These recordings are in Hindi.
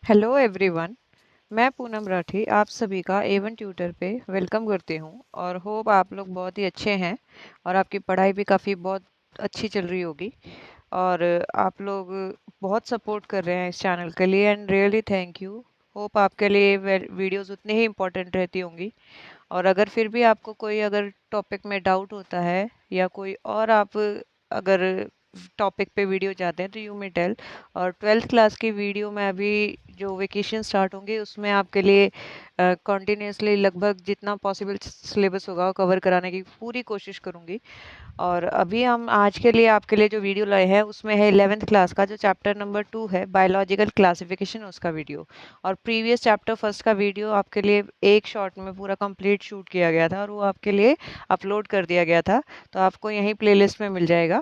Hello everyone. मैं पूनम राठी आप सभी का A1 ट्यूटर पे वेलकम करती हूँ और होप आप लोग बहुत ही अच्छे हैं और आपकी पढ़ाई भी काफ़ी बहुत अच्छी चल रही होगी और आप लोग बहुत सपोर्ट कर रहे हैं इस चैनल के लिए and really thank you. Hope आपके लिए वीडियोस उतनी ही इम्पोर्टेंट रहती होंगी और अगर फिर भी आपको कोई अगर टॉपिक में डाउट होता है या कोई और आप अगर टॉपिक पे वीडियो चाहते हैं तो यू मे टेल। और 12th क्लास की वीडियो में अभी जो वेकेशन स्टार्ट होंगे उसमें आपके लिए कॉन्टिन्यूसली लगभग जितना पॉसिबल सिलेबस होगा कवर कराने की पूरी कोशिश करूँगी। और अभी हम आज के लिए आपके लिए जो वीडियो लाए हैं उसमें है 11th क्लास का जो चैप्टर नंबर 2 है बायोलॉजिकल क्लासिफिकेशन उसका वीडियो। और प्रीवियस चैप्टर फर्स्ट का वीडियो आपके लिए एक शॉट में पूरा कंप्लीट शूट किया गया था और वो आपके लिए अपलोड कर दिया गया था, तो आपको यहीं प्लेलिस्ट में मिल जाएगा।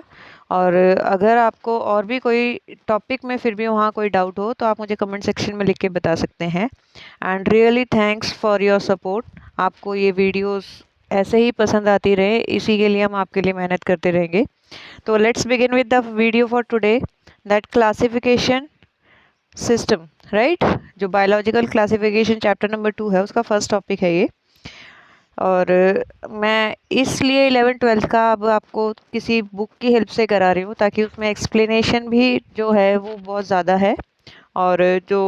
और अगर आपको और भी कोई टॉपिक में फिर भी वहाँ कोई डाउट हो तो आप मुझे कमेंट सेक्शन में लिख के बता सकते हैं। And really thanks for your support. आपको ये वीडियोस ऐसे ही पसंद आती रहे, इसी के लिए हम आपके लिए मेहनत करते रहेंगे। तो let's begin with the video for today, that classification system, right. जो बायोलॉजिकल क्लासिफिकेशन चैप्टर नंबर 2 है उसका फर्स्ट टॉपिक है ये। और मैं इसलिए 11th-12th का अब आपको किसी बुक की हेल्प से करा रही हूँ ताकि उसमें एक्सप्लेनेशन भी जो है वो बहुत ज़्यादा है और जो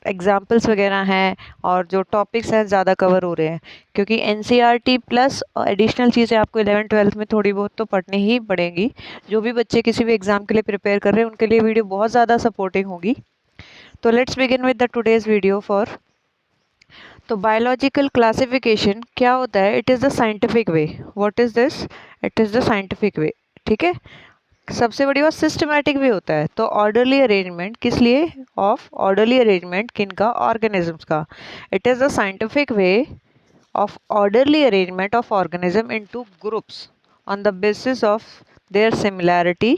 एग्जाम्पल्स वगैरह हैं और जो टॉपिक्स हैं ज़्यादा कवर हो रहे हैं, क्योंकि एनसीईआरटी प्लस एडिशनल चीज़ें आपको 11th-12th में थोड़ी बहुत तो पढ़नी ही पड़ेंगी। जो भी बच्चे किसी भी एग्ज़ाम के लिए प्रिपेयर कर रहे हैं उनके लिए वीडियो बहुत ज़्यादा सपोर्टिंग होगी। तो let's begin with the today's video for. तो बायोलॉजिकल क्लासिफिकेशन क्या होता है? It is the scientific way. What is this? It is the scientific way. ठीक है। सबसे बड़ी बात सिस्टमैटिक भी होता है। तो ऑर्डरली अरेंजमेंट किस लिए? ऑफ ऑर्डरली अरेंजमेंट किनका? ऑर्गेनिजम्स का। It is the scientific way of orderly arrangement of organism into groups on the basis of their similarity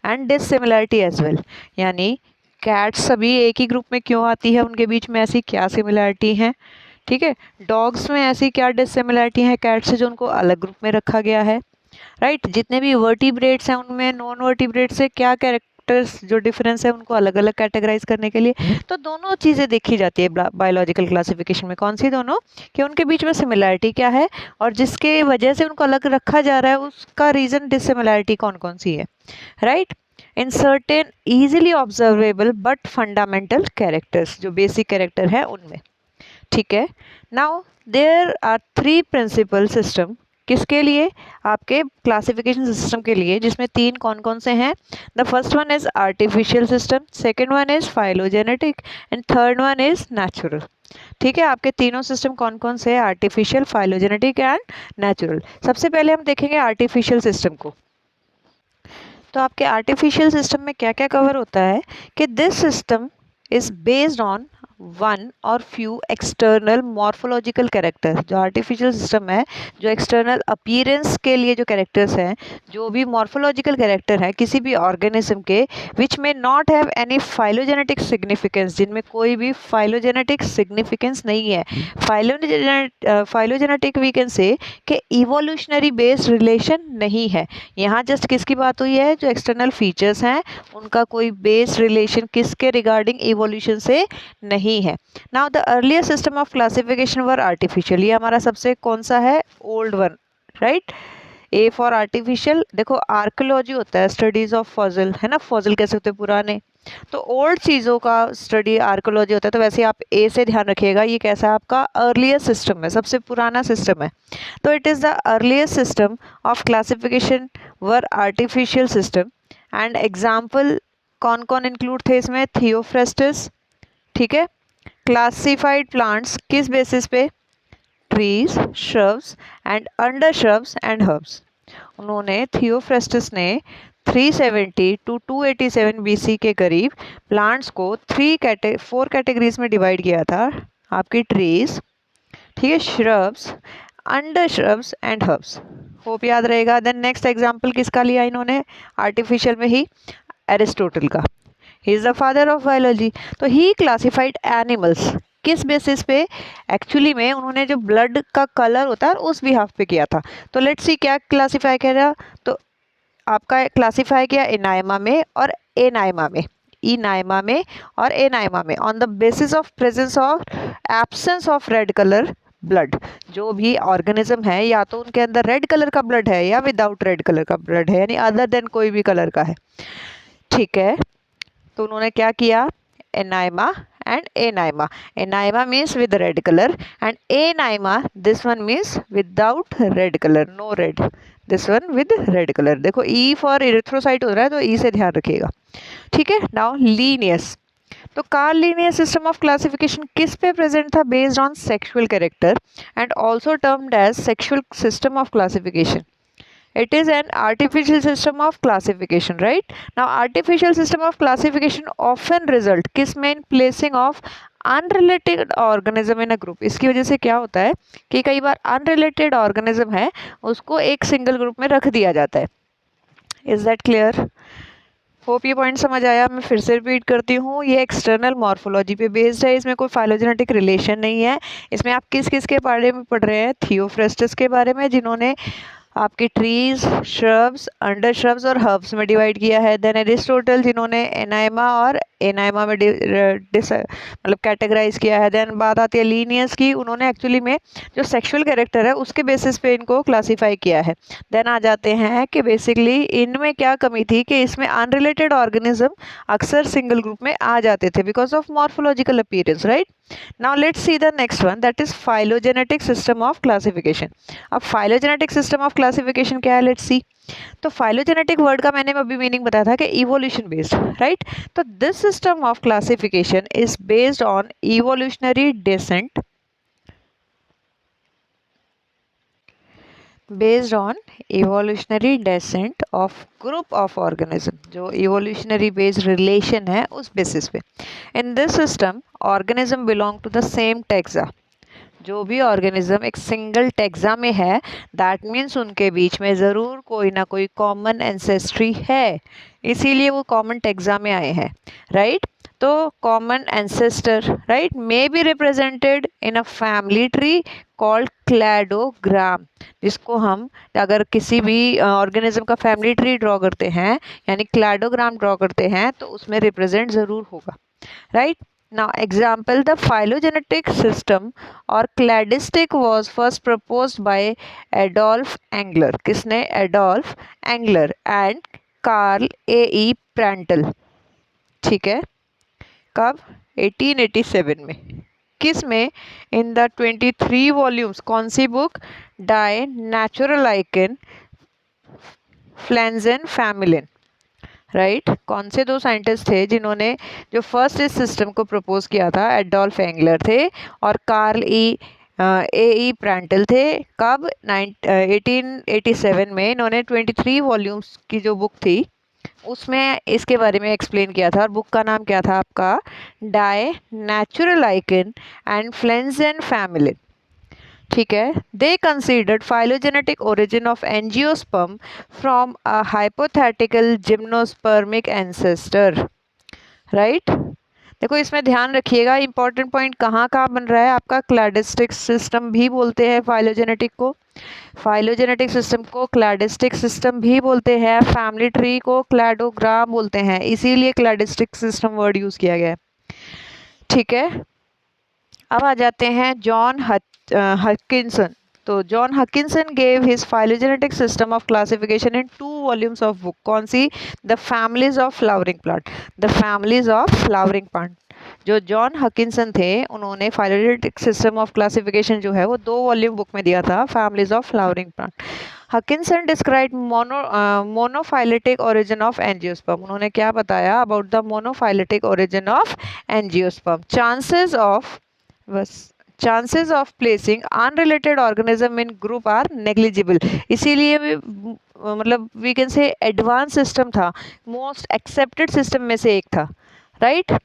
and dissimilarity as well। यानी कैट्स सभी एक ही ग्रुप में क्यों आती है, उनके बीच में ऐसी क्या सिमिलैरिटी है? ठीक है। डॉग्स में ऐसी क्या डिसिमिलैरिटी है कैट से जो उनको अलग ग्रुप में रखा गया है? राइट। जितने भी वर्टिब्रेट्स हैं उनमें नॉन वर्टिब्रेट्स से क्या कैरेक्टर्स जो डिफरेंस है उनको अलग अलग कैटेगराइज करने के लिए तो दोनों चीज़ें देखी जाती है बायोलॉजिकल क्लासिफिकेशन में। कौन सी दोनों? कि उनके बीच में सिमिलैरिटी क्या है और जिसके वजह से उनको अलग रखा जा रहा है उसका रीज़न डिसिमिलैरिटी कौन कौन सी है। Right. In certain easily observable but fundamental characters, जो बेसिक कैरेक्टर है उनमें। ठीक है। Now there are 3 principal system. किसके लिए? आपके क्लासिफिकेशन सिस्टम के लिए, जिसमें 3 कौन कौन से हैं? The first one is artificial system, second one is phylogenetic and third one is natural. ठीक है। आपके तीनों सिस्टम कौन कौन से हैं? Artificial, phylogenetic and natural. सबसे पहले हम देखेंगे आर्टिफिशियल सिस्टम को। तो आपके आर्टिफिशियल सिस्टम में क्या क्या कवर होता है कि this system is based on one और फ्यू एक्सटर्नल मॉर्फोलॉजिकल कैरेक्टर। जो आर्टिफिशियल सिस्टम है, जो एक्सटर्नल अपीयरेंस के लिए जो कैरेक्टर्स हैं, जो भी मॉर्फोलॉजिकल कैरेक्टर है किसी भी ऑर्गेनिज्म के, विच में not have any phylogenetic significance, जिनमें कोई भी फाइलोजेनेटिक सिग्निफिकेंस नहीं है। फाइलोजेनेटिक वी कैन से कि इवोल्यूशनरी बेस्ड रिलेशन नहीं है। यहाँ जस्ट किसकी बात हुई है? जो एक्सटर्नल फीचर्स हैं उनका कोई बेस रिलेशन किसके रिगार्डिंग इवोल्यूशन से नहीं है। Now the earlier system of classification were artificial. ये हमारा सबसे कौन सा है? Old one, right. A for artificial. देखो आर्कियोलॉजी होता है स्टडीज ऑफ फॉसिल, है ना। फॉसिल कैसे होते हैं? पुराने। तो ओल्ड चीज़ों का स्टडी आर्कियोलॉजी होता है। तो वैसे आप ए से ध्यान रखिएगा, ये कैसा है? आपका अर्लियर सिस्टम है, सबसे पुराना सिस्टम है। तो it is the earliest system of classification were artificial system. And example कौन कौन इंक्लूड थे इसमें? थियोफ्रेस्टस। ठीक है। क्लासिफाइड प्लांट्स किस बेसिस पे? Trees, shrubs and under shrubs and herbs. उन्होंने थियोफ्रेस्टस ने 370 टू 287 बीसी के करीब प्लांट्स को 4 कैटेगरीज में डिवाइड किया था। आपकी ट्रीज, ठीक है, shrubs, under shrubs and herbs. Hope याद रहेगा। देन नेक्स्ट एग्जाम्पल किसका लिया इन्होंने? आर्टिफिशियल में ही एरिस्टोटल का। He is the father of biology. तो ही क्लासिफाइड एनिमल्स किस बेसिस पे? एक्चुअली में उन्होंने जो ब्लड का कलर होता है उस बिहाफ पे किया था। तो लेट्स सी क्या क्लासिफाई किया। तो आपका क्लासिफाई किया एनाइमा में और एनाइमा में। इनाइमा में और एनाइमा में on the basis of presence और absence of red colour blood. जो भी ऑर्गेनिज्म है या तो उनके अंदर रेड कलर का ब्लड है या विदाउट रेड कलर का ब्लड है, यानी अदर देन कोई भी कलर का है। ठीक है, तो उन्होंने क्या किया, एनाइमा and एनाइमा। एनाइमा means with red color and एनाइमा this one means without red color, no red, this one with red color। देखो E for erythrocyte हो रहा है तो E से ध्यान रखिएगा। ठीक है, नाउ लीनियस। तो Carl Linnaeus system of classification किस पे प्रेजेंट था, based on sexual character and also termed as sexual system of classification. It is an artificial system of classification, right? Now artificial system of classification often result किस में, in placing of unrelated organism in a group। इसकी वजह से क्या होता है कि कई बार unrelated organism है उसको एक single group में रख दिया जाता है। Is that clear? होप ये पॉइंट समझ आया। मैं फिर से रिपीट करती हूँ, ये एक्सटर्नल मॉर्फोलॉजी पे बेस्ड है, इसमें कोई फाइलोजेनेटिक रिलेशन नहीं है। इसमें आप किस किस के बारे में पढ़ रहे हैं, थियोफ्रेस्टस के बारे में जिन्होंने आपकी ट्रीज, श्रब्स, अंडर श्रब्स और हर्ब्स में डिवाइड किया है। देन एरिस्टोटल जिन्होंने एनाइमा और एनाइमा में मतलब कैटेगराइज किया है। देन बात आती है लीनियस की, उन्होंने एक्चुअली में जो सेक्सुअल कैरेक्टर है उसके बेसिस पे इनको क्लासीफाई किया है। देन आ जाते हैं कि बेसिकली इनमें क्या कमी थी कि इसमें अनरिलेटेड ऑर्गेनिज्म अक्सर सिंगल ग्रुप में आ जाते थे because of morphological appearance, right. Now let's see the next one, that is phylogenetic system of classification. अब फाइलोजेनेटिक सिस्टम ऑफ क्लासिफिकेशन क्या है, लेट्स सी। तो फाइलोजेनेटिक वर्ड का मैंने अभी मीनिंग बताया था कि इवोल्यूशन बेस्ड, राइट। तो this system of classification is based on evolutionary descent, based on evolutionary descent of group of organism, जो evolutionary based relation है उस basis पे। in this system organism belong to the same taxa। जो भी ऑर्गेनिज्म एक सिंगल टेक्सा में है दैट मीन्स उनके बीच में ज़रूर कोई ना कोई कॉमन एंसेस्ट्री है, इसीलिए वो कॉमन टेक्सा में आए हैं, राइट। तो common ancestor, right, may be represented in a family tree called cladogram, जिसको हम अगर किसी भी ऑर्गेनिज्म का फैमिली ट्री ड्रॉ करते हैं यानी क्लैडोग्राम ड्रॉ करते हैं तो उसमें रिप्रेजेंट ज़रूर होगा, right. Now example, the phylogenetic system or cladistic was first proposed by Adolf Engler। किसने, Adolf angler and Karl A E Prantl. ठीक है, कब, 1887 में। किस में, इन द 23 वॉल्यूम्स, कौन सी बुक, डाई नेचुरलाइकन फ्लेंजन फैमिलिन, राइट। कौन से दो साइंटिस्ट थे जिन्होंने जो फर्स्ट इस सिस्टम को प्रपोज किया था, एडोल्फ एंगलर थे और कार्ल ए ई प्रेंटल थे। कब, 1887 में। इन्होंने 23 वॉल्यूम्स की जो बुक थी उसमें इसके बारे में एक्सप्लेन किया था और बुक का नाम क्या था आपका, डाई नेचुरलाइकन एंड फ्लेंजन फैमिलिन। ठीक है, they considered phylogenetic origin of angiosperm from a hypothetical gymnospermic ancestor, right. देखो इसमें ध्यान रखिएगा, इंपॉर्टेंट पॉइंट कहाँ कहाँ बन रहा है आपका, क्लैडिस्टिक सिस्टम भी बोलते हैं फाइलोजेनेटिक को, फाइलोजेनेटिक सिस्टम को क्लैडिस्टिक सिस्टम भी बोलते हैं, फैमिली ट्री को क्लैडोग्राम बोलते हैं, इसीलिए क्लैडिस्टिक सिस्टम वर्ड यूज किया गया है। ठीक है, अब आ जाते हैं जॉन हकिंसन। तो John Hutchinson gave his phylogenetic system of classification in 2 volumes of book. कौन सी, the families of flowering plant, the families of flowering plant. जो जॉन हकिंसन थे उन्होंने फाइलोजेनेटिक सिस्टम ऑफ क्लासिफिकेशन जो है वो 2 वॉल्यूम बुक में दिया था, families of flowering plant. Hutchinson describe monophyletic origin of angiosperm. उन्होंने क्या बताया about the monophyletic origin of angiosperm. Chances of placing unrelated organism in group are negligible. इसीलिए मतलब we can say advance system था, मोस्ट एक्सेप्टेड सिस्टम में से एक था, राइट।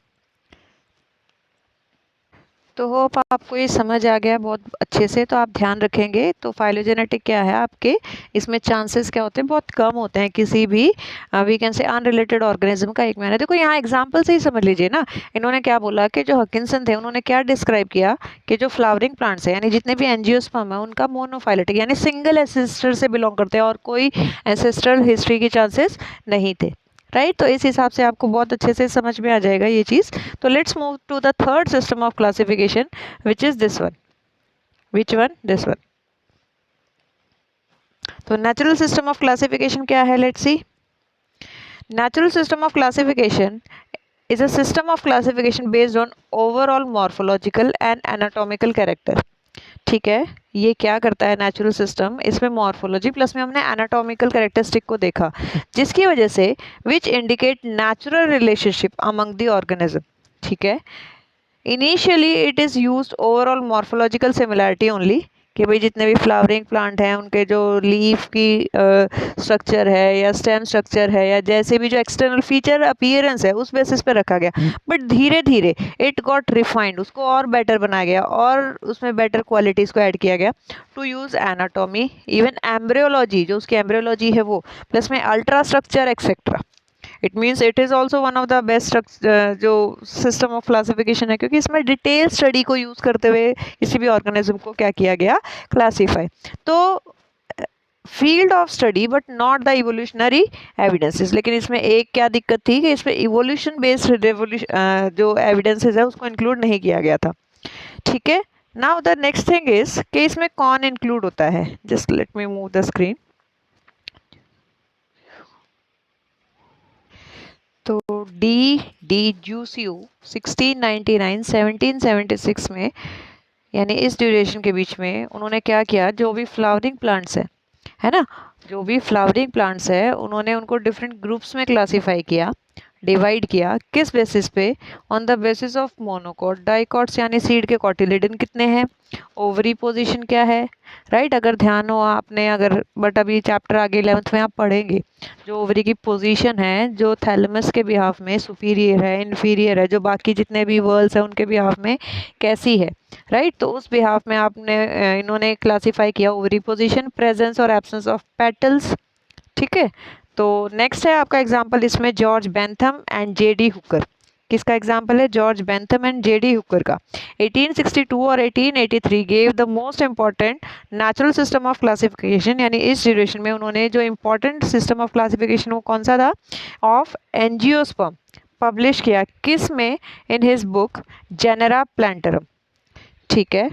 तो होप आपको ये समझ आ गया बहुत अच्छे से। तो आप ध्यान रखेंगे तो फाइलोजेनेटिक क्या है आपके, इसमें चांसेस क्या होते हैं, बहुत कम होते हैं किसी भी we can say unrelated organism का एक मैंने। देखो यहाँ एग्जांपल से ही समझ लीजिए ना, इन्होंने क्या बोला कि जो हकिंसन थे उन्होंने क्या डिस्क्राइब किया कि जो फ्लावरिंग प्लांट्स है यानी जितने भी एंजियोस्पर्म है उनका मोनोफाइलेटिक यानी सिंगल एंसेस्टर से बिलोंग करते हैं और कोई एंसेस्ट्रल हिस्ट्री के चांसेस नहीं थे, राइट। तो इस हिसाब से आपको बहुत अच्छे से समझ में आ जाएगा ये चीज़। तो let's move to the third system of classification which is this one. Which one? This one. तो नेचुरल सिस्टम ऑफ क्लासिफिकेशन क्या है? Let's see. Natural system of classification is a system of classification based on overall morphological and anatomical character. ठीक है, ये क्या करता है नेचुरल सिस्टम? इसमें मॉर्फोलॉजी प्लस में हमने एनाटॉमिकल कैरेक्टरिस्टिक को देखा, जिसकी वजह से which indicate natural relationship among the organism. ठीक है, initially it is used overall morphological similarity only, कि भाई जितने भी फ्लावरिंग प्लांट हैं उनके जो लीफ की स्ट्रक्चर है या स्टेम स्ट्रक्चर है या जैसे भी जो एक्सटर्नल फीचर अपीयरेंस है उस बेसिस पे रखा गया। बट धीरे धीरे इट गॉट रिफाइंड, उसको और बेटर बनाया गया और उसमें बेटर क्वालिटीज़ को ऐड किया गया to use anatomy, even embryology, जो उसकी एम्ब्रियोलॉजी है वो, प्लस में ultra structure etcetera. It means it is also one of the best जो सिस्टम ऑफ क्लासिफिकेशन है, क्योंकि इसमें डिटेल स्टडी को यूज़ करते हुए किसी भी ऑर्गेनिज्म को क्या किया गया? क्लासीफाई। तो field of study but not the evolutionary evidences. लेकिन इसमें एक क्या दिक्कत थी कि इसमें इवोल्यूशन बेस्ड जो एविडेंसेस है उसको इंक्लूड नहीं किया गया था। ठीक है, now the next thing is कि इसमें कौन इंक्लूड होता है? Just let me move the screen. तो डी जूसियो 1699-1776 में, यानी इस ड्यूरेशन के बीच में उन्होंने क्या किया? जो भी फ्लावरिंग प्लांट्स है ना, जो भी फ्लावरिंग प्लांट्स है उन्होंने उनको डिफरेंट ग्रुप्स में क्लासीफाई किया, डिवाइड किया। किस बेसिस पे? On the basis of monocot, dicots, यानी सीड के कॉटिलिडन कितने हैं, ओवरी पोजीशन क्या है। राइट, अगर ध्यान हो आपने, अगर बट अभी चैप्टर आगे 11th में आप पढ़ेंगे, जो ओवरी की पोजीशन है जो थैलेमस के बिहाफ में सुपीरियर है, इन्फीरियर है, जो बाकी जितने भी वर्ल्स हैं उनके बिहाफ में कैसी है। राइट, तो उस बिहाफ में आपने इन्होंने क्लासीफाई किया ओवरी पोजीशन, प्रेजेंस और एब्सेंस ऑफ पेटल्स। ठीक है, तो नेक्स्ट है आपका एग्जांपल इसमें George Bentham and JD Hooker. किसका एग्जांपल है? George Bentham and JD Hooker का। 1862 और 1883 gave the most important natural system of classification, यानी इस ड्यूरेशन में उन्होंने जो इंपॉर्टेंट सिस्टम ऑफ क्लासिफिकेशन वो कौन सा था? ऑफ एंजियोस्पर्म पब्लिश किया। किस में? In his book Genera Plantarum. ठीक है,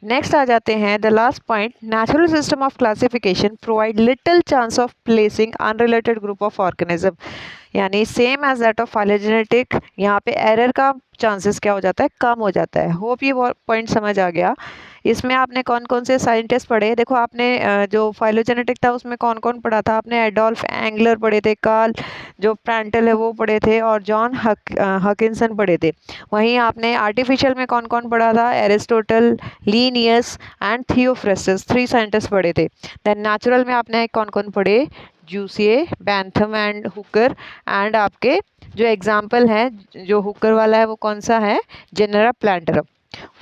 नेक्स्ट आ जाते हैं the last point. Natural system of classification provide little chance of placing unrelated group of organism, यानी same as that of phylogenetic, यहाँ पे एरर का चांसेस क्या हो जाता है? कम हो जाता है। होप ये पॉइंट समझ आ गया। इसमें आपने कौन कौन से साइंटिस्ट पढ़े? देखो आपने जो फाइलोजेनेटिक था उसमें कौन कौन पढ़ा था? आपने एडोल्फ एंगलर पढ़े थे, कार्ल जो प्रेंटल है वो पढ़े थे, और जॉन हकिंसन पढ़े थे। वहीं आपने आर्टिफिशियल में कौन कौन पढ़ा था? Aristotle, Linnaeus and Theophrastus, 3 scientist पढ़े थे। देन नेचुरल में आपने कौन कौन पढ़े? जूसिए, बैंथम एंड हुकर, एंड आपके जो एग्जाम्पल है जो हुकर वाला है वो कौन सा है? जेनेरा प्लांटरम।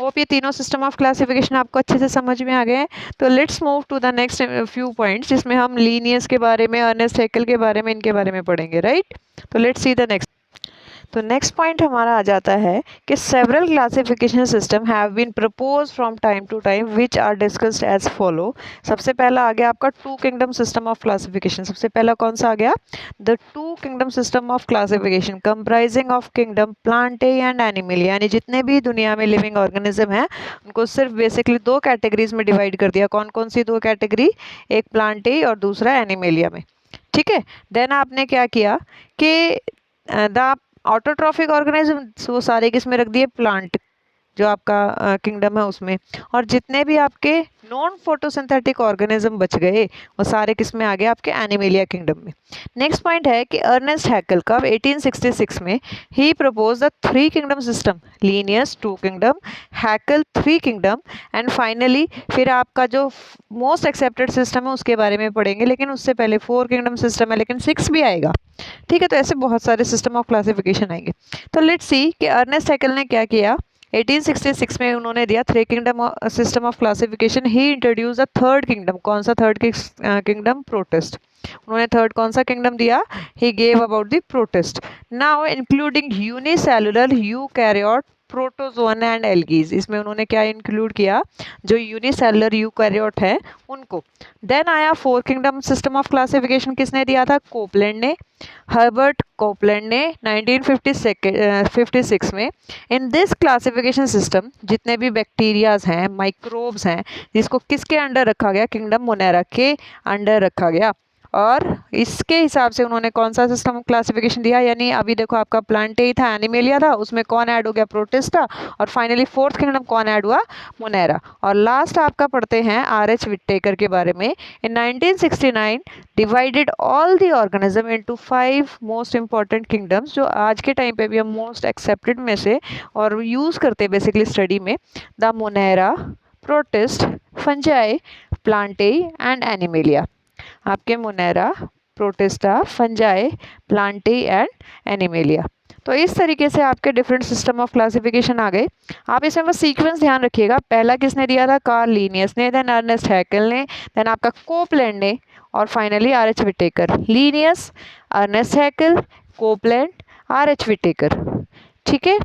होप ये तीनों सिस्टम ऑफ क्लासिफिकेशन आपको अच्छे से समझ में आ गए हैं। तो let's move to the next few points, जिसमें हम लीनियस के बारे में, अर्नेस्ट हैकेल के बारे में, इनके बारे में पढ़ेंगे। राइट, तो लेट्स सी द नेक्स्ट। तो नेक्स्ट पॉइंट हमारा आ जाता है कि several classification system have been propose from time to time which are discussed as follow. सबसे पहला आ गया आपका two kingdom system of classification. सबसे पहला कौन सा आ गया? The two kingdom system of classification comprising of kingdom Plantae and animal, यानी जितने भी दुनिया में लिविंग ऑर्गेनिज्म हैं उनको सिर्फ बेसिकली 2 कैटेगरीज में डिवाइड कर दिया। कौन कौन सी 2 कैटेगरी? एक प्लांटे और दूसरा एनिमेलिया में। ठीक है, देन आपने क्या किया कि द ऑटोट्रॉफिक ऑर्गेनिज्म वो सारे किस में रख दिए? प्लांट जो आपका किंगडम है उसमें। और जितने भी आपके नॉन फोटोसिंथेटिक ऑर्गेनिज्म बच गए वो सारे किस में आ गए? आपके एनिमेलिया किंगडम में। नेक्स्ट पॉइंट है कि अर्नेस्ट हैकेल कब? 1866 में ही propose the 3 kingdom system, Linnaeus 2 kingdom, Haeckel 3 kingdom, and finally फिर आपका जो मोस्ट एक्सेप्टेड सिस्टम है उसके बारे में पढ़ेंगे, लेकिन उससे पहले 4 किंगडम सिस्टम है, लेकिन 6 भी आएगा। ठीक है, तो ऐसे बहुत सारे सिस्टम ऑफ क्लासिफिकेशन आएंगे। तो लेट्स सी कि अर्नेस्ट हैकेल ने क्या किया। 1866 में उन्होंने दिया 3 kingdom system of classification. He introduce the third kingdom. कौन सा थर्ड किंगडम? प्रोटिस्ट। उन्होंने थर्ड कौन सा किंगडम दिया? He gave about the protist. Now including unicellular eukaryote protozoan and algae, इसमें उन्होंने क्या इंक्लूड किया, जो यूनिसेलुलर यूकैरियोट है उनको। देन आया four kingdom system of classification, किसने दिया था, कोपलैंड ने, हर्बर्ट कोपलैंड ने 1956 में। इन दिस क्लासिफिकेशन सिस्टम जितने भी बैक्टीरियाज हैं, माइक्रोब्स हैं, जिसको किसके अंडर रखा गया, किंगडम मोनेरा के अंडर रखा गया, और इसके हिसाब से उन्होंने कौन सा सिस्टम क्लासिफिकेशन दिया, यानी अभी देखो आपका प्लांटे ही था, एनिमेलिया था, उसमें कौन ऐड हो गया, प्रोटिस्टा, और फाइनली फोर्थ किंगडम कौन ऐड हुआ, मोनेरा। और लास्ट आपका पढ़ते हैं आर.एच. विटेकर के बारे में। इन 1969 divided all the organism into 5 most important kingdoms, जो आज के टाइम पे भी हम मोस्ट एक्सेप्टेड में से और यूज करते हैं बेसिकली स्टडी में, the Monera, Protist, Fungi, Plantae and Animalia. आपके Monera, Protista, Fungi, Plantae and Animalia. तो इस तरीके से आपके डिफरेंट सिस्टम ऑफ क्लासिफिकेशन आ गए। आप इसमें बस सीक्वेंस ध्यान रखिएगा, पहला किसने दिया था, कार्ल लीनियस ने, देन अर्नेस्ट हैकेल ने, देन आपका कोपलैंड ने, और finally R H. Whittaker. Linnaeus, Ernst Haeckel, Copeland, R H. Whittaker. ठीक है,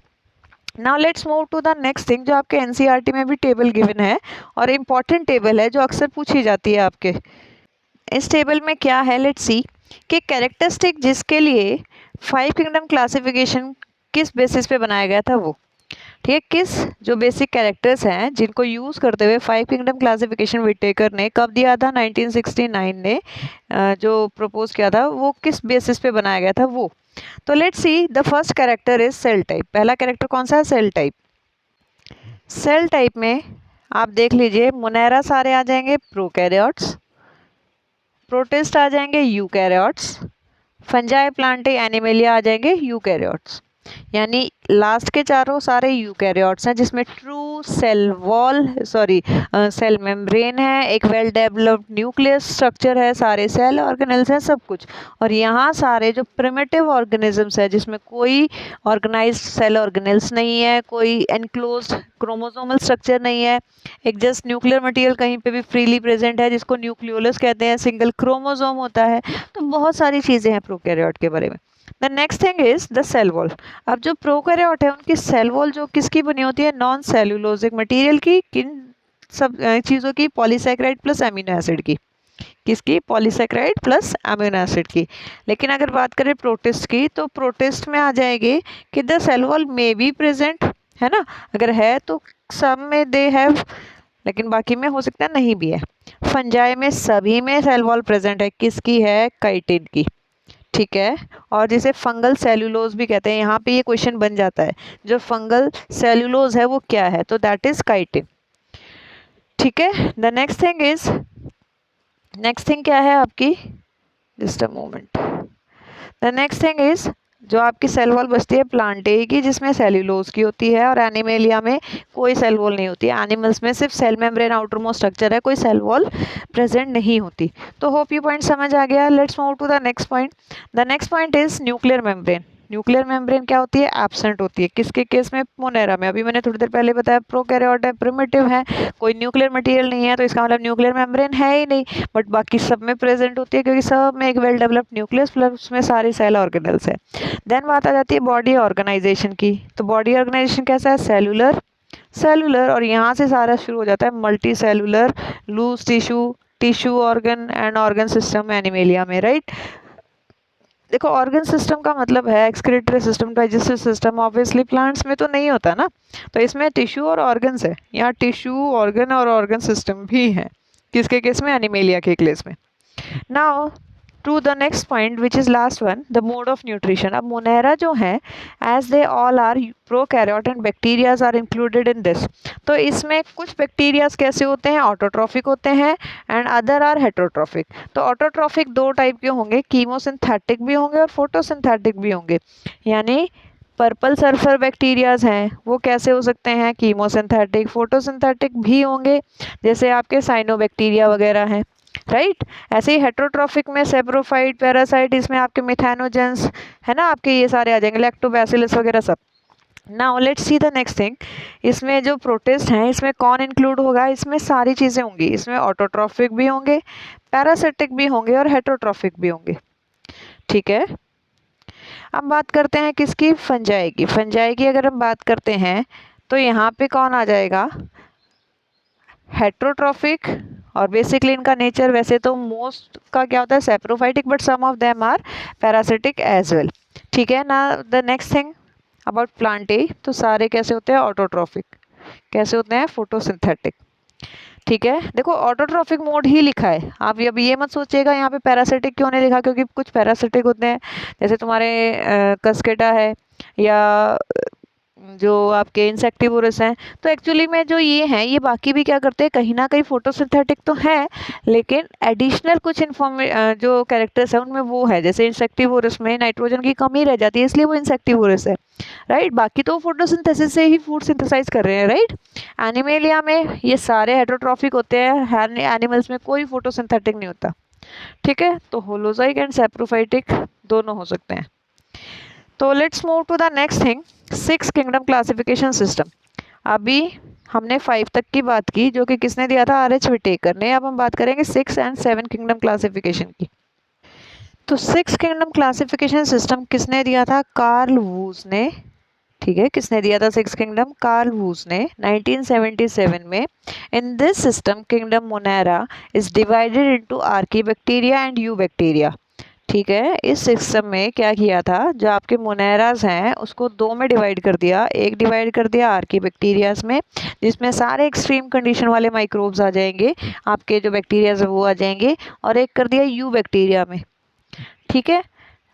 now let's move to the next thing, जो आपके एनसीईआरटी में भी टेबल गिवन है और इम्पॉर्टेंट टेबल है, जो अक्सर पूछी जाती है आपके। इस टेबल में क्या है, लेट्स सी कि कैरेक्टरिस्टिक जिसके लिए 5 किंगडम क्लासिफिकेशन किस बेसिस पे बनाया गया था वो। ठीक है, किस जो बेसिक कैरेक्टर्स हैं जिनको यूज़ करते हुए 5 किंगडम क्लासिफिकेशन विटेकर ने कब दिया था, 1969 ने जो प्रपोज किया था, वो किस बेसिस पे बनाया गया था वो। तो let's see, the first character is cell type. पहला कैरेक्टर कौन सा है, सेल टाइप। सेल टाइप में आप देख लीजिए, मोनेरा सारे आ जाएंगे प्रोकैरियोट्स, प्रोटिस्ट आ जाएंगे यूकैरियोट्स, फंजाई, प्लांटे, एनिमेलिया आ जाएंगे यूकैरियोट्स। यानी लास्ट के चारों सारे यूकैरियोट्स हैं, जिसमें true cell wall cell membrane है, एक वेल डेवलप्ड न्यूक्लियस स्ट्रक्चर है, सारे सेल ऑर्गेनेल्स हैं, सब कुछ। और यहाँ सारे जो प्रिमिटिव ऑर्गेनिजम्स है, जिसमें कोई ऑर्गेनाइज्ड सेल ऑर्गेनेल्स नहीं है, कोई एनक्लोज्ड क्रोमोसोमल स्ट्रक्चर नहीं है, एक जस्ट न्यूक्लियर मटेरियल कहीं पे भी फ्रीली प्रेजेंट है, जिसको न्यूक्लियोलस कहते हैं, सिंगल क्रोमोसोम होता है। तो बहुत सारी चीज़ें हैं प्रोकैरियोट के बारे में। The next thing is the cell wall. अब जो प्रोकैरियोट है उनकी सेल वॉल जो किसकी बनी होती है, नॉन सेल्यूलोजिक मटेरियल की, किन सब चीज़ों की, पॉलीसैकेराइड प्लस अमीनो एसिड की, किसकी, पॉलीसैकेराइड प्लस अमीनो एसिड की। लेकिन अगर बात करें प्रोटिस्ट की, तो प्रोटिस्ट में आ जाएगी कि the cell wall may be present, है ना, अगर है तो सब में दे हैव, लेकिन बाकी में हो सकता है नहीं भी है। फंजाई में सभी में सेल वॉल प्रेजेंट है, किसकी है, काइटिन की। ठीक है, और जिसे फंगल सेल्यूलोज भी कहते हैं, यहाँ पे ये क्वेश्चन बन जाता है, जो फंगल सेल्यूलोज है वो क्या है, तो दैट इज काइटिन। ठीक है, the next thing is, next thing क्या है आपकी, just a moment, the next thing is, जो आपकी सेल वॉल बचती है प्लांटे की, जिसमें सेल्यूलोज की होती है, और एनिमेलिया में कोई सेल वॉल नहीं होती है। एनिमल्स में सिर्फ cell membrane outermost structure है, कोई सेल वॉल प्रेजेंट नहीं होती। तो होप ये पॉइंट समझ आ गया। Let's move to the next point. The next point is nuclear membrane. Nuclear membrane क्या होती है, एब्सेंट होती है, किसके केस में, मोनेरा में। अभी मैंने थोड़ी देर पहले बताया प्रोकैरियोट है, प्रिमिटिव है, कोई न्यूक्लियर मटेरियल नहीं है, तो इसका मतलब न्यूक्लियर मेम्ब्रेन है ही नहीं, बट बाकी सब में प्रेजेंट होती है, क्योंकि सब में एक वेल डेवलप्ड न्यूक्लियस प्लस उसमें सारे सेल ऑर्गेनल्स है। देन बात आ जाती है बॉडी ऑर्गेनाइजेशन की। तो बॉडी ऑर्गेनाइजेशन कैसा है, सेलुलर, सेलुलर, और यहाँ से सारा शुरू हो जाता है multicellular, loose tissue, tissue organ and organ system Animalia में, राइट। देखो ऑर्गन सिस्टम का मतलब है excretory system, digestive system, obviously plants में तो नहीं होता ना, तो इसमें टिश्यू और ऑर्गन्स है, यहाँ टिश्यू, ऑर्गन और ऑर्गन सिस्टम भी है, किसके केस में, एनिमेलिया के केस में। Now to the next point which is last one, the mode of nutrition. अब मोनेरा जो है, as they all are prokaryote and bacterias are included in this. तो इसमें कुछ बैक्टीरियाज कैसे होते हैं, ऑटोट्रॉफिक होते हैं, एंड अदर आर हेटरोट्रॉफिक। तो ऑटोट्रॉफिक दो टाइप के होंगे, कीमोसिंथेटिक भी होंगे और फोटोसिंथेटिक भी होंगे। यानी पर्पल सल्फर बैक्टीरियाज हैं वो कैसे हो सकते हैं, कीमोसिंथेटिक, फोटोसिंथेटिक भी होंगे, जैसे आपके साइनोबैक्टीरिया वगैरह हैं, राइट। ऐसे ही हेट्रोट्रॉफिक में सेप्रोफाइट, पैरासाइट, इसमें आपके मिथानोजेंस है ना, आपके ये सारे आ जाएंगे, लैक्टोबैसिलस वगैरह सब। Now let's see the next thing, इसमें जो प्रोटिस्ट हैं इसमें कौन इंक्लूड होगा, इसमें सारी चीज़ें होंगी, इसमें ऑटोट्रॉफिक भी होंगे, पैरासिटिक भी होंगे और हेट्रोट्रॉफिक भी होंगे। ठीक है, अब बात करते हैं किसकी, फंजाई की। फंजाई की अगर हम बात करते हैं तो यहाँ पे कौन आ जाएगा, हेट्रोट्रॉफिक। और बेसिकली इनका नेचर वैसे तो मोस्ट का क्या होता है, saprophytic, but some of them are parasitic as well. ठीक है ना। The next thing about Plantae, तो सारे कैसे होते हैं, ऑटोट्रॉफिक। कैसे होते हैं, फोटोसिंथेटिक। ठीक है, देखो ऑटोट्रॉफिक मोड ही लिखा है, आप अब ये मत सोचिएगा यहाँ पे पैरासिटिक क्यों नहीं लिखा, क्योंकि कुछ पैरासिटिक होते हैं, जैसे तुम्हारे कस्केटा है, या जो आपके इंसेक्टिवोरस हैं। तो एक्चुअली में जो ये हैं, ये बाकी भी क्या करते हैं, कहीं ना कहीं फोटोसिंथेटिक तो है, लेकिन एडिशनल कुछ जो कैरेक्टर्स हैं उनमें वो है, जैसे इंसेक्टिवोरस में नाइट्रोजन की कमी रह जाती है, इसलिए वो इंसेक्टिवोरस है, राइट। बाकी तो फोटोसिंथेसिस से ही फूड सिंथेसाइज कर रहे हैं, राइट। एनिमेलिया में ये सारे हेटरोट्रॉफिक होते हैं, एनिमल्स में कोई फोटोसिंथेटिक नहीं होता। ठीक है, तो होलोजाइक एंड सैप्रोफाइटिक दोनों हो सकते हैं। तो let's move to the next thing, 6 kingdom classification system. अभी हमने 5 तक की बात की, जो कि किसने दिया था, आर एच विटेकर ने। अब हम बात करेंगे 6 एंड 7 किंगडम क्लासिफिकेशन की। तो 6 किंगडम क्लासिफिकेशन सिस्टम किसने दिया था, कार्ल वूज ने। ठीक है, किसने दिया था 6 किंगडम, कार्ल वूज ने 1977 में। In this system kingdom Monera is divided into Archie bacteria and you bacteria. ठीक है, इस सिस्टम में क्या किया था, जो आपके मोनेराज हैं उसको दो में डिवाइड कर दिया। एक डिवाइड कर दिया आर्की बैक्टीरियाज में, जिसमें सारे एक्सट्रीम कंडीशन वाले माइक्रोब्स आ जाएंगे, आपके जो बैक्टीरियाज है वो आ जाएंगे। और एक कर दिया यू बैक्टीरिया में। ठीक है,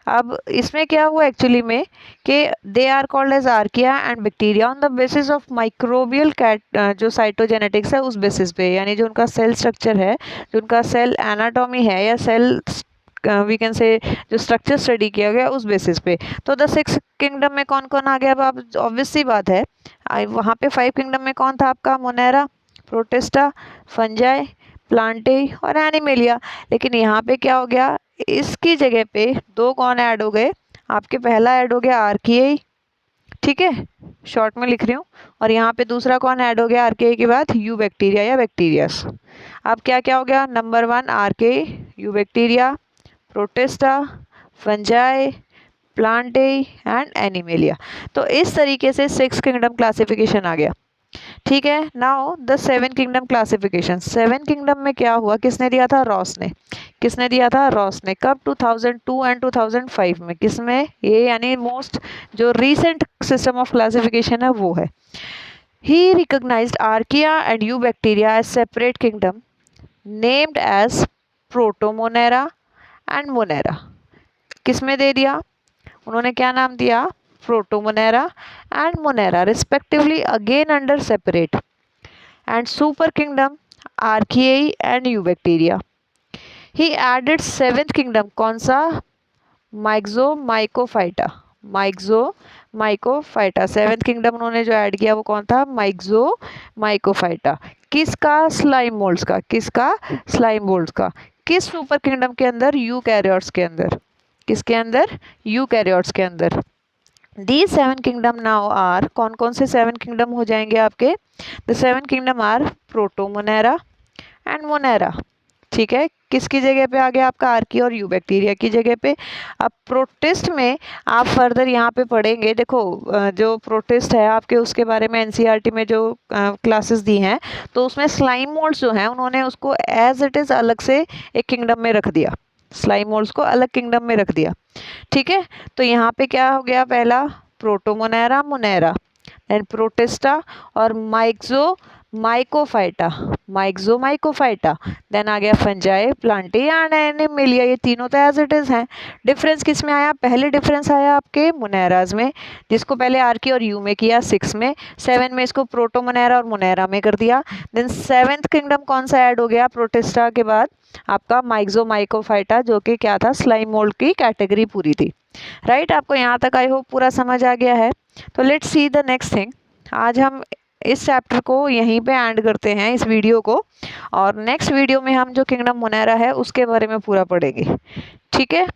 अब इसमें क्या हुआ एक्चुअली में कि they are called as Archaea and bacteria on the basis of microbial जो साइटोजेनेटिक्स है उस बेसिस पे, यानी जो उनका सेल स्ट्रक्चर है, जो उनका सेल एनाटॉमी है, या सेल वी कैन से जो स्ट्रक्चर स्टडी किया गया उस बेसिस पे। तो द 6 किंगडम में कौन कौन आ गया, अब आप ऑब्वियस सी बात है, वहाँ पे 5 किंगडम में कौन था आपका, मोनेरा, प्रोटिस्टा, फंजाई, प्लांटे और एनिमेलिया। लेकिन यहाँ पे क्या हो गया, इसकी जगह पे दो कौन ऐड हो गए आपके, पहला ऐड हो गया आर्कियाई, ठीक है, शॉर्ट में लिख रही हूँ, और यहाँ पे दूसरा कौन ऐड हो गया आर्कियाई के बाद, यू बैक्टीरिया या बैक्टीरियास। अब क्या क्या हो गया, number 1 Archaea, Eubacteria, Protista, Fungi, Plantae and Animalia. तो इस तरीके से 6 किंगडम क्लासिफिकेशन आ गया। ठीक है, now the 7 kingdom classification. 7 kingdom में क्या हुआ, किसने दिया था, रॉस ने। किसने दिया था, रॉस ने। कब, 2002 एंड 2005 में। किसमें, ये यानी मोस्ट जो रीसेंट सिस्टम ऑफ क्लासिफिकेशन है वो है। He recognized Archaea and Eubacteria as separate kingdom named as Protomonera and Monera. किसमें दे दिया, उन्होंने क्या नाम दिया, Protomonera and Monera respectively, again under separate. And super kingdom Archaea and Eubacteria. He added 7th kingdom, कौन सा, माइक्सोमाइकोफाइटा। माइक्सोमाइकोफाइटा 7th किंगडम उन्होंने जो ऐड किया वो कौन था, माइक्सोमाइकोफाइटा। किसका, स्लाइम मोल्ड्स का। किसका, स्लाइम मोल्ड्स का। किस सुपर किंगडम के अंदर, यूकैरियोट्स के अंदर। किसके अंदर, यूकैरियोट्स के अंदर। दी 7 किंगडम नाउ आर, कौन कौन से 7 किंगडम हो जाएंगे आपके, the 7 kingdom are Protomonera and Monera. ठीक है, किसकी जगह पे आ गया आपका, आर्की और यू बैक्टीरिया की जगह पे। अब प्रोटिस्ट में आप फर्दर यहाँ पे पढ़ेंगे, देखो जो प्रोटिस्ट है आपके उसके बारे में एनसीईआरटी में जो क्लासेस दी हैं, तो उसमें स्लाइम मोल्ड्स जो हैं उन्होंने उसको एज इट इज़ अलग से एक किंगडम में रख दिया, स्लाइम मोल्ड्स को अलग किंगडम में रख दिया। ठीक है, तो यहाँ पे क्या हो गया, पहला प्रोटोमोनेरा, मोनेरा, देन प्रोटिस्टा और माइक्सोमाइकोफाइटा, देन आ गया फंजाई, प्लांटे एंड एनिमेलिया। ये तीनों तो एज इट इज हैं। डिफरेंस किस में आया, पहले डिफरेंस आया आपके मोनेराज में, जिसको पहले आर्की और यू में किया 6 में, 7 में इसको प्रोटोमोनेरा और मोनेरा में कर दिया। देन 7th किंगडम कौन सा ऐड हो गया, प्रोटिस्टा के बाद आपका माइक्सोमाइकोफाइटा, जो कि क्या था, स्लाइम मोल्ड की कैटेगरी पूरी थी, राइट। आपको यहाँ तक आई होप पूरा समझ आ गया है। तो let's see the next thing. आज हम इस चैप्टर को यहीं पे एंड करते हैं, इस वीडियो को, और नेक्स्ट वीडियो में हम जो किंगडम मोनेरा है उसके बारे में पूरा पढ़ेंगे। ठीक है।